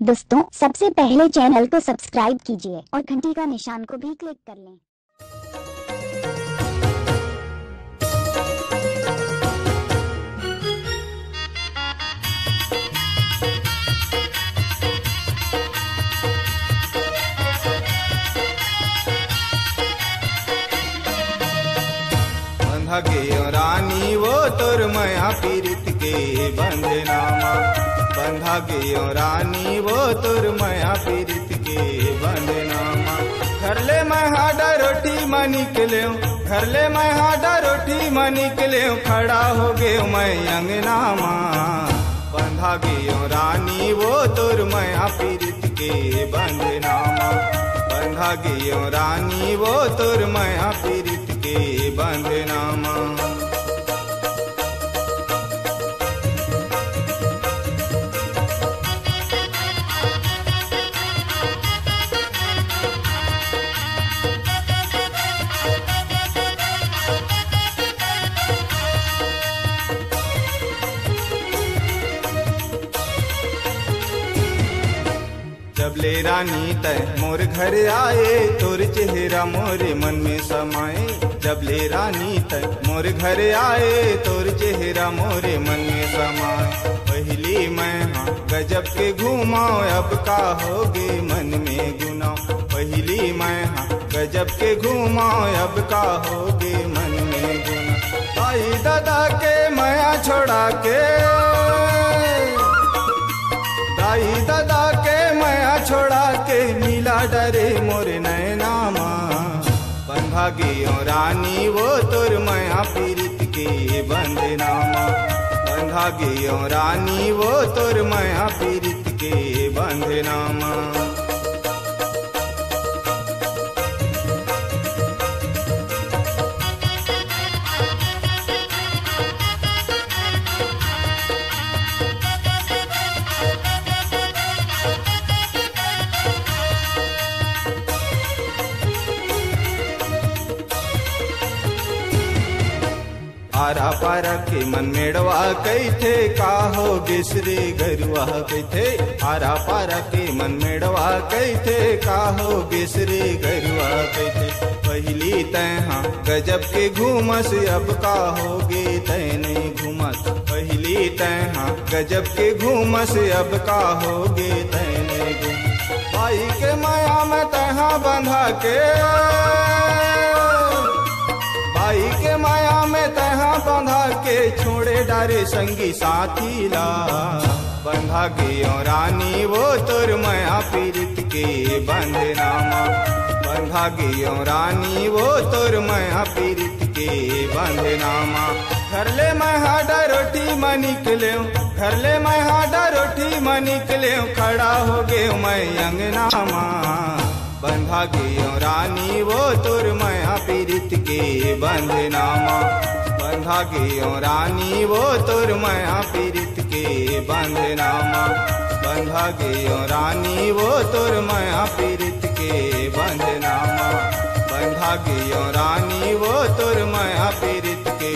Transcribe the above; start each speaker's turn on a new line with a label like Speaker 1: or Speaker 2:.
Speaker 1: दोस्तों, सबसे पहले चैनल को सब्सक्राइब कीजिए और घंटी का निशान को भी क्लिक कर लें।
Speaker 2: बंधा के रानी वो तोर मया पीरित के बंधनामा। बंधा के रानी वो तोर मया पीरित के बंधनामा। घर ले मैं हाडा रोटी में निकले, घर ले मैं हाडा रोटी में निकले, खड़ा हो गए मैं अंगनामा। बंधा के रानी वो तोर मया पीरित के बंधनामा। बंधा के रानी वो तोर मया पीरित के बंधनामा। जब ले रानी तय मोर घर आए, तोर चेहरा मोरे मन में समाए। जब ले रानी तय मोर घर आए, तोर चेहरा मोरे मन में समाए। पहली मैं हाँ गजब के घुमाओ, अब का होगे मन में गुनाओ। पहली मैं हाँ गजब के घुमाओ, अब का होगे मन में गुनाओ। भाई दादा के माया छोड़ा के, दाई दादा के माया छोड़ा के, मिला डरे मोरे नैनामा। बंधा के रानी वो तोर माया पीरित के बंधनामा। बंधा के रानी वो तोर माया पीरित के बंधनामा। आरा पारा के मन मेड़वा कैथे, का हो गिसरे गरुआ कैथे। आरा पारा के मन मेड़वा कैथे, का हो गिसरे गरुआ कैथे। पहली तैहा गजब के घूमस, अब का होगे तय नहीं घूमस। पहली तैहा गजब के घूमस, अब का होगे तय नहीं घूमस। भाई के माया में तैहा बंधा के, भाई के माया में तहा बंधा के, छोड़े डारे संगी साथी ला। बंधा के रानी वो तोर माया पीरित के बंधनामा। बंधा के रानी वो तोर माया पीरित के बंधनामा। घर ले मैं हाडा रोटी में निकले, घर ले मैं हाडा रोटी में निकले, खड़ा हो गए मैं अंगनामा। बंधा के रानी वो तोर माया पीरित के बंधनामा। बंधा के रानी वो तोर माया पीरित के बंधनामा। बंधा के रानी वो तोर माया पीरित के बंधनामा। बंधा के रानी वो तोर माया पीरित के